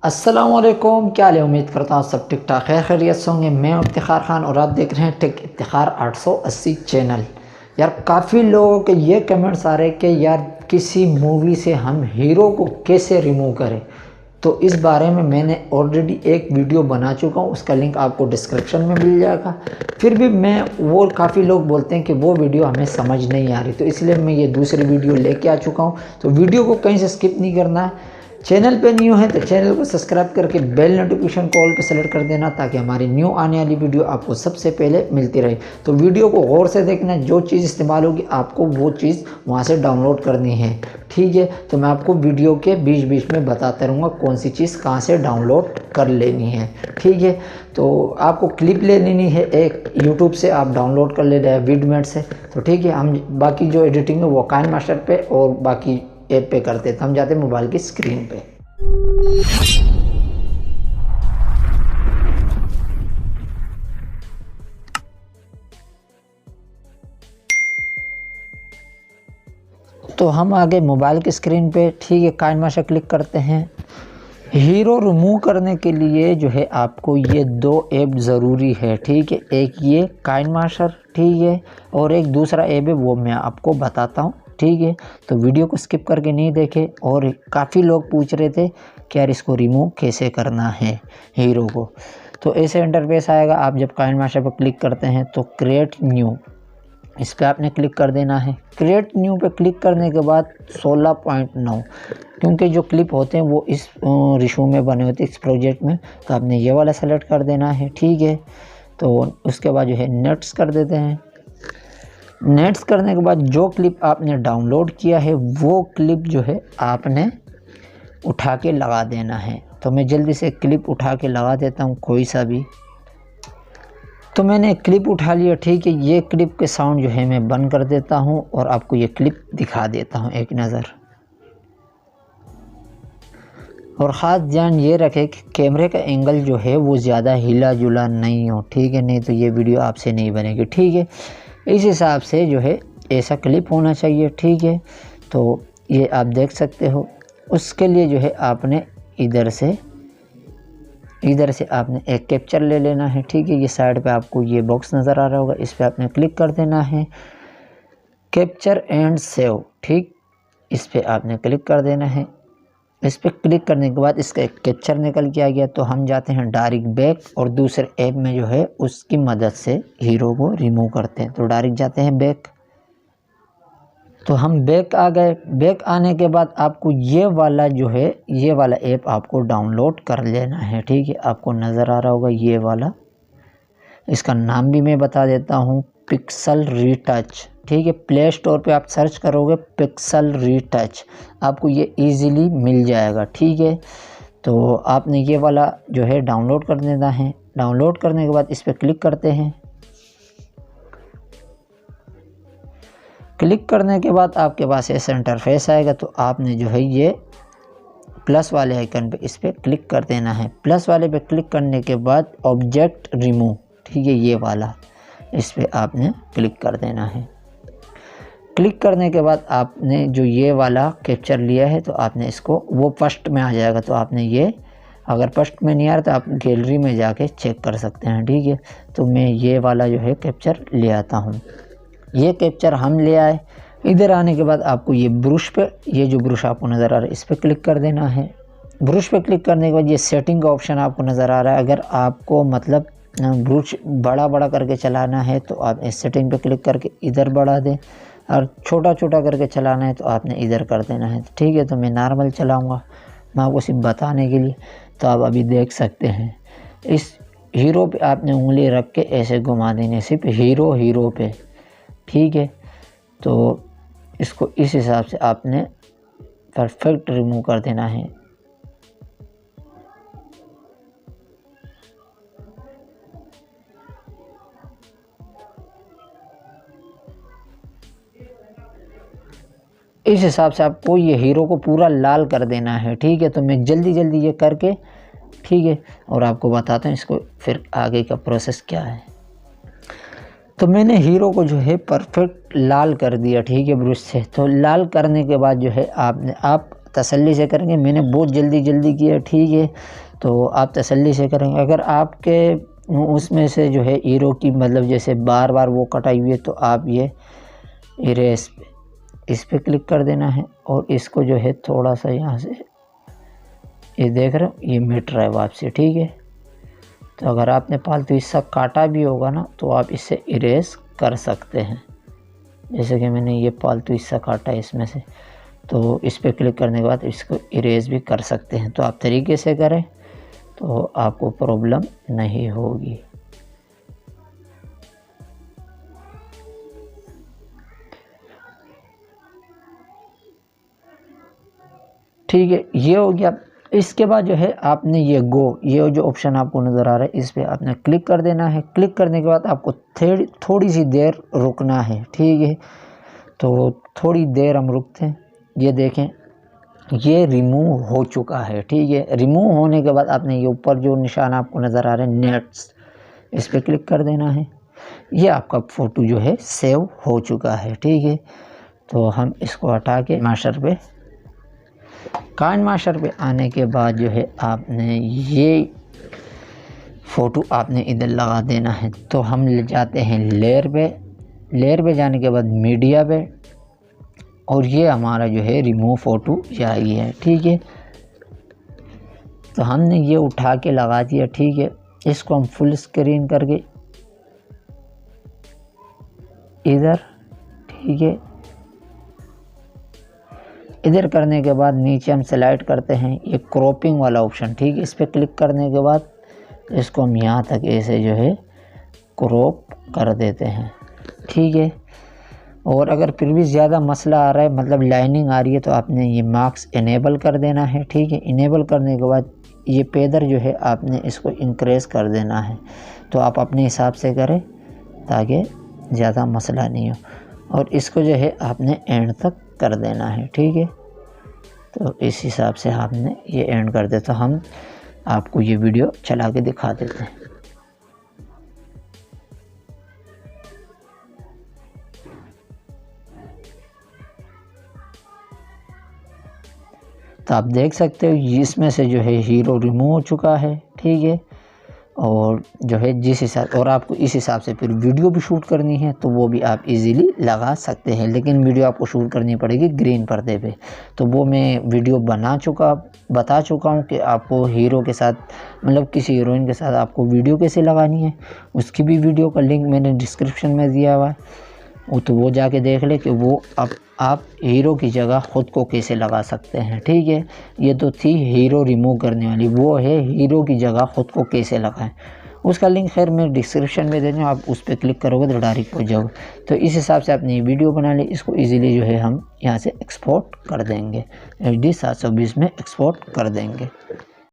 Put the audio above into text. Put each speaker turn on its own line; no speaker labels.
अस्सलामुअलैकुम, क्या हाल है। उम्मीद करता हूँ सब ठीक ठाक है, खैरियत से होंगे। मैं इफ्तिखार खान और आप देख रहे हैं टेक इफ्तिखार 880 चैनल। यार काफ़ी लोगों के ये कमेंट्स आ रहे हैं कि यार किसी मूवी से हम हीरो को कैसे रिमूव करें। तो इस बारे में मैंने ऑलरेडी एक वीडियो बना चुका हूँ, उसका लिंक आपको डिस्क्रिप्शन में मिल जाएगा। फिर भी मैं वो काफ़ी लोग बोलते हैं कि वो वीडियो हमें समझ नहीं आ रही, तो इसलिए मैं ये दूसरी वीडियो लेके आ चुका हूँ। तो वीडियो को कहीं से स्किप नहीं करना है। चैनल पे न्यू है तो चैनल को सब्सक्राइब करके बेल नोटिफिकेशन कॉल पे सेलेक्ट कर देना, ताकि हमारी न्यू आने वाली वीडियो आपको सबसे पहले मिलती रहे। तो वीडियो को गौर से देखना, जो चीज़ इस्तेमाल होगी आपको वो चीज़ वहाँ से डाउनलोड करनी है, ठीक है। तो मैं आपको वीडियो के बीच बीच में बताता रहूँगा कौन सी चीज़ कहाँ से डाउनलोड कर लेनी है, ठीक है। तो आपको क्लिप ले लेनी है, एक यूट्यूब से आप डाउनलोड कर ले रहे हैं विडमेट से, तो ठीक है। हम बाकी जो एडिटिंग है वो काइनमास्टर पे और बाकी ऐप पे करते हैं। तो हम जाते हैं मोबाइल की स्क्रीन पे। तो हम आ गए मोबाइल की स्क्रीन पे, ठीक है। काइनमास्टर क्लिक करते हैं। हीरो रिमूव करने के लिए जो है आपको ये दो ऐप ज़रूरी है, ठीक है। एक ये काइनमास्टर, ठीक है, और एक दूसरा ऐप है वो मैं आपको बताता हूँ, ठीक है। तो वीडियो को स्किप करके नहीं देखे। और काफ़ी लोग पूछ रहे थे कि यार इसको रिमूव कैसे करना है हीरो को। तो ऐसे इंटरफेस आएगा। आप जब काइनमास्टर पर क्लिक करते हैं तो क्रिएट न्यू, इस पर आपने क्लिक कर देना है। क्रिएट न्यू पे क्लिक करने के बाद 16.9, क्योंकि जो क्लिप होते हैं वो इस रिशू में बने होते हैं, इस प्रोजेक्ट में, तो आपने ये वाला सेलेक्ट कर देना है, ठीक है। तो उसके बाद जो है नेट्स कर देते हैं। नेट्स करने के बाद जो क्लिप आपने डाउनलोड किया है वो क्लिप जो है आपने उठा के लगा देना है। तो मैं जल्दी से क्लिप उठा के लगा देता हूँ, कोई सा भी। तो मैंने क्लिप उठा लिया, ठीक है। ये क्लिप के साउंड जो है मैं बंद कर देता हूँ और आपको ये क्लिप दिखा देता हूँ एक नज़र। और ख़ास ध्यान ये रखें कि कैमरे का एंगल जो है वो ज़्यादा हिला जुला नहीं हो, ठीक है, नहीं तो ये वीडियो आपसे नहीं बनेगी, ठीक है। इस हिसाब से जो है ऐसा क्लिप होना चाहिए, ठीक है। तो ये आप देख सकते हो। उसके लिए जो है आपने इधर से आपने एक कैप्चर ले लेना है, ठीक है। ये साइड पे आपको ये बॉक्स नज़र आ रहा होगा, इस पर आपने क्लिक कर देना है, कैप्चर एंड सेव, ठीक। इस पर आपने क्लिक कर देना है। इस पर क्लिक करने के बाद इसका एक कैप्चर निकल के आ गया। तो हम जाते हैं डायरेक्ट बैक और दूसरे ऐप में जो है उसकी मदद से हीरो को रिमूव करते हैं। तो डायरेक्ट जाते हैं बैक। तो हम बैक आ गए। बैक आने के बाद आपको ये वाला जो है ये वाला ऐप आपको डाउनलोड कर लेना है, ठीक है। आपको नज़र आ रहा होगा ये वाला, इसका नाम भी मैं बता देता हूँ, पिक्सल रीटच, ठीक है। प्ले स्टोर पे आप सर्च करोगे पिक्सल रीटच, आपको ये इजीली मिल जाएगा, ठीक है। तो आपने ये वाला जो है डाउनलोड कर देना है। डाउनलोड करने के बाद इस पर क्लिक करते हैं। क्लिक करने के बाद आपके पास ऐसा इंटरफेस आएगा। तो आपने जो है ये प्लस वाले आइकन पे इस पर क्लिक कर देना है। प्लस वाले पे क्लिक करने के बाद ऑब्जेक्ट रिमूव, ठीक है, ये वाला, इस पर आपने क्लिक कर देना है। क्लिक करने के बाद आपने जो ये वाला कैप्चर लिया है तो आपने इसको, वो फर्स्ट में आ जाएगा। तो आपने ये, अगर फर्स्ट में नहीं आ रहा तो आप गैलरी में जाके चेक कर सकते हैं, ठीक है। तो मैं ये वाला जो है कैप्चर ले आता हूँ। ये कैप्चर हम ले आए। इधर आने के बाद आपको ये ब्रश पे, ये जो ब्रश आपको नज़र आ रहा है इस पर क्लिक कर देना है। ब्रश पे क्लिक करने के बाद ये सेटिंग का ऑप्शन आपको नज़र आ रहा है। अगर आपको मतलब ब्रश बड़ा बड़ा करके चलाना है तो आप इस सेटिंग पे क्लिक करके इधर बढ़ा दें, और छोटा छोटा करके चलाना है तो आपने इधर कर देना है, ठीक है। तो मैं नॉर्मल चलाऊँगा, मैं आपको सिर्फ बताने के लिए। तो आप अभी देख सकते हैं इस हीरो पे आपने उंगली रख के ऐसे घुमा देने, सिर्फ हीरो पे, ठीक है। तो इसको इस हिसाब से आपने परफेक्ट रिमूव कर देना है। इस हिसाब से आपको ये हीरो को पूरा लाल कर देना है, ठीक है। तो मैं जल्दी जल्दी ये करके, ठीक है, और आपको बताता हूँ इसको फिर आगे का प्रोसेस क्या है। तो मैंने हीरो को जो है परफेक्ट लाल कर दिया, ठीक है, ब्रश से। तो लाल करने के बाद जो है आप तसल्ली से करेंगे। मैंने बहुत जल्दी किया, ठीक है, तो आप तसल्ली से करेंगे। अगर आपके उसमें से जो है हीरो की मतलब जैसे बार बार वो कटाई हुई है तो आप ये इरेज पे इस पर क्लिक कर देना है और इसको जो है थोड़ा सा यहाँ से ये देख रहे हो ये मिट रहा है वापसी, ठीक है। तो अगर आपने फालतू हिस्सा काटा भी होगा ना तो आप इससे इरेज कर सकते हैं। जैसे कि मैंने ये फालतू हिस्सा काटा है इसमें से, तो इस पर क्लिक करने के बाद इसको इरेज भी कर सकते हैं। तो आप तरीके से करें तो आपको प्रॉब्लम नहीं होगी। ठीक है, ये हो गया। इसके बाद जो है आपने ये जो ऑप्शन आपको नज़र आ रहा है इस पर आपने क्लिक कर देना है। क्लिक करने के बाद आपको थोड़ी सी देर रुकना है, ठीक है। तो थोड़ी देर हम रुकते हैं। ये देखें ये रिमूव हो चुका है, ठीक है। रिमूव होने के बाद आपने ये ऊपर जो निशान आपको नज़र आ रहा है नेट्स, इस पर क्लिक कर देना है। ये आपका फ़ोटो जो है सेव हो चुका है, ठीक है। तो हम इसको हटा के मास्टर पे काइन मास्टर पे आने के बाद जो है आपने ये फ़ोटो आपने इधर लगा देना है। तो हम ले जाते हैं लेयर पे जाने के बाद मीडिया पे और ये हमारा जो है रिमूव फ़ोटो यही है, ठीक है। तो हमने ये उठा के लगा दिया, ठीक है। इसको हम फुल स्क्रीन करके इधर, ठीक है, इधर करने के बाद नीचे हम सेलेक्ट करते हैं ये क्रॉपिंग वाला ऑप्शन, ठीक है। इस पर क्लिक करने के बाद इसको हम यहाँ तक ऐसे जो है क्रॉप कर देते हैं, ठीक है। और अगर फिर भी ज़्यादा मसला आ रहा है मतलब लाइनिंग आ रही है तो आपने ये मार्क्स इनेबल कर देना है, ठीक है। इनेबल करने के बाद ये पैदर जो है आपने इसको इंक्रीज कर देना है। तो आप अपने हिसाब से करें ताकि ज़्यादा मसला नहीं हो। और इसको जो है आपने एंड तक कर देना है, ठीक है। तो इस हिसाब से आपने ये एंड कर दे। तो हम आपको ये वीडियो चला के दिखा देते हैं। तो आप देख सकते हो इसमें से जो है हीरो रिमूव हो चुका है, ठीक है। और जो है जिस हिसाब और आपको इस हिसाब से फिर वीडियो भी शूट करनी है तो वो भी आप इजीली लगा सकते हैं। लेकिन वीडियो आपको शूट करनी पड़ेगी ग्रीन पर्दे पे। तो वो मैं वीडियो बता चुका हूँ कि आपको हीरो के साथ मतलब किसी हीरोइन के साथ आपको वीडियो कैसे लगानी है। उसकी भी वीडियो का लिंक मैंने डिस्क्रिप्शन में दिया हुआ है, तो वो जाके देख ले कि वो आप हीरो की जगह ख़ुद को कैसे लगा सकते हैं, ठीक है। ये तो थी हीरो रिमूव करने वाली, वो है हीरो की जगह ख़ुद को कैसे लगाएं। उसका लिंक खैर मैं डिस्क्रिप्शन में दे दूँ, आप उस पर क्लिक करोगे तो डायरेक्ट हो जाओगे। तो इस हिसाब से आपने ये वीडियो बना ली। इसको इजीली जो है हम यहाँ से एक्सपोर्ट कर देंगे, HD 720 में एक्सपोर्ट कर देंगे।